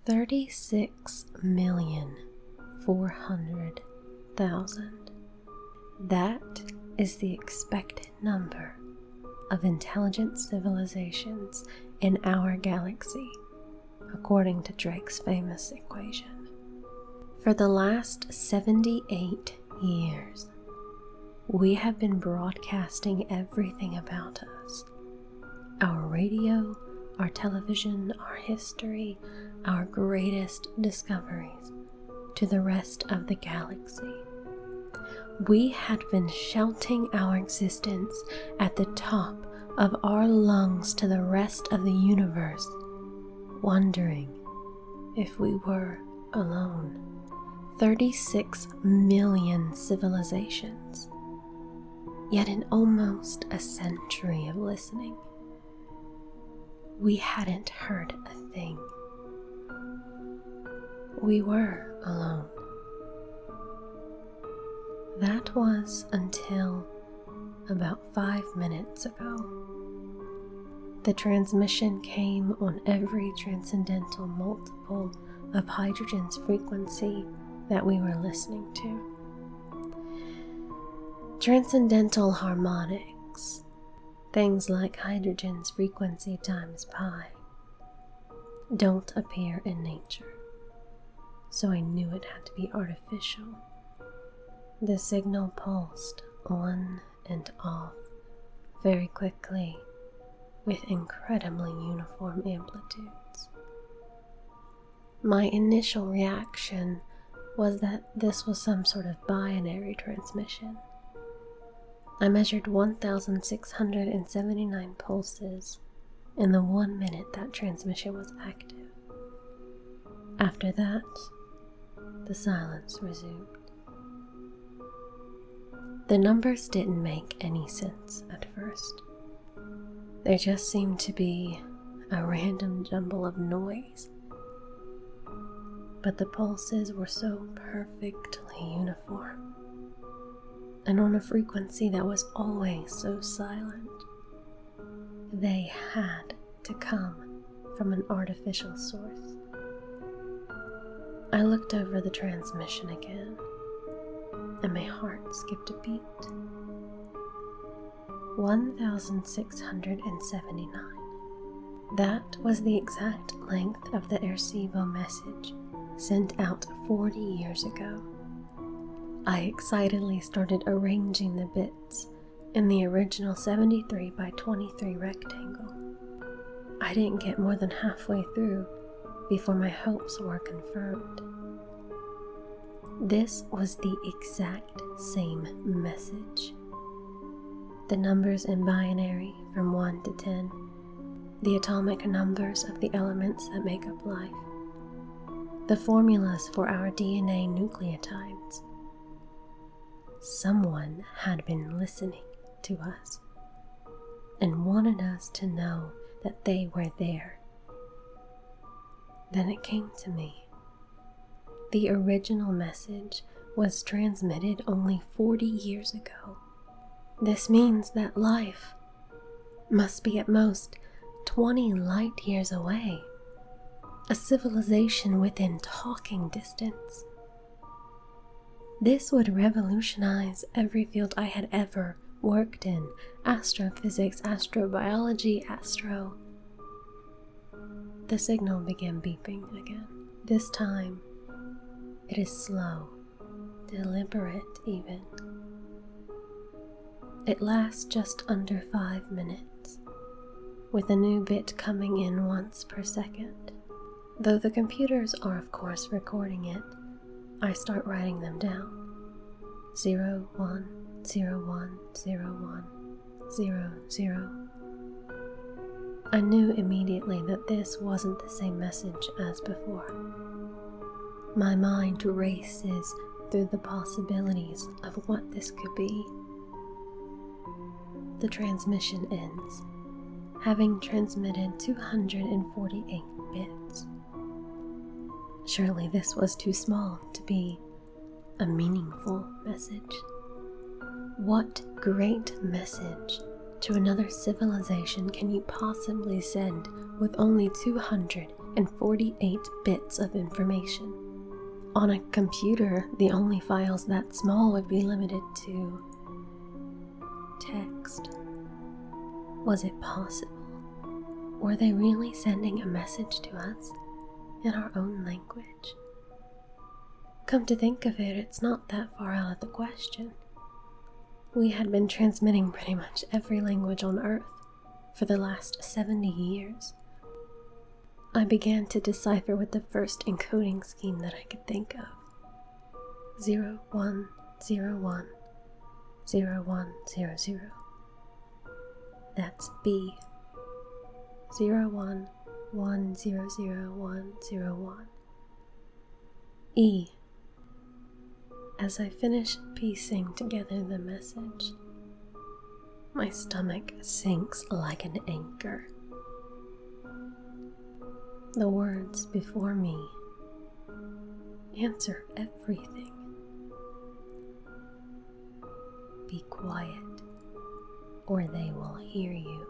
36,400,000. That is the expected number of intelligent civilizations in our galaxy, according to Drake's famous equation. For the last 78 years, we have been broadcasting everything about us. Our radio, our television, our history, our greatest discoveries to the rest of the galaxy. We had been shouting our existence at the top of our lungs to the rest of the universe, wondering if we were alone. 36 million civilizations, yet in almost a century of listening, we hadn't heard a thing. We were alone. That was until about 5 minutes ago. The transmission came on every transcendental multiple of hydrogen's frequency that we were listening to. Transcendental harmonics, things like hydrogen's frequency times pi, don't appear in nature, so I knew it had to be artificial. The signal pulsed on and off very quickly with incredibly uniform amplitudes. My initial reaction was that this was some sort of binary transmission. I measured 1,679 pulses in the 1 minute that transmission was active. After that, the silence resumed. The numbers didn't make any sense at first. They just seemed to be a random jumble of noise. But the pulses were so perfectly uniform, and on a frequency that was always so silent. They had to come from an artificial source. I looked over the transmission again, and my heart skipped a beat. 1,679. That was the exact length of the Arecibo message sent out 40 years ago. I excitedly started arranging the bits in the original 73 by 23 rectangle. I didn't get more than halfway through before my hopes were confirmed. This was the exact same message. The numbers in binary from 1 to 10, the atomic numbers of the elements that make up life, the formulas for our DNA nucleotides. Someone had been listening to us and wanted us to know that they were there. Then it came to me. The original message was transmitted only 40 years ago. This means that life must be at most 20 light years away, a civilization within talking distance. This would revolutionize every field I had ever worked in: astrophysics, astrobiology, The signal began beeping again. This time, it is slow, deliberate even. It lasts just under 5 minutes, with a new bit coming in once per second. Though the computers are of course recording it, I start writing them down. 0, 1, 0, 1, 0, 1, 0, 0. I knew immediately that this wasn't the same message as before. My mind races through the possibilities of what this could be. The transmission ends, having transmitted 248 bits. Surely this was too small to be a meaningful message. What great message to another civilization can you possibly send with only 248 and 48 bits of information. On a computer, the only files that small would be limited to text. Was it possible? Were they really sending a message to us in our own language? Come to think of it, it's not that far out of the question. We had been transmitting pretty much every language on Earth for the last 70 years. I began to decipher with the first encoding scheme that I could think of. 0101 0100. That's B. 01100101. E. As I finish piecing together the message, my stomach sinks like an anchor. The words before me answer everything. Be quiet, or they will hear you.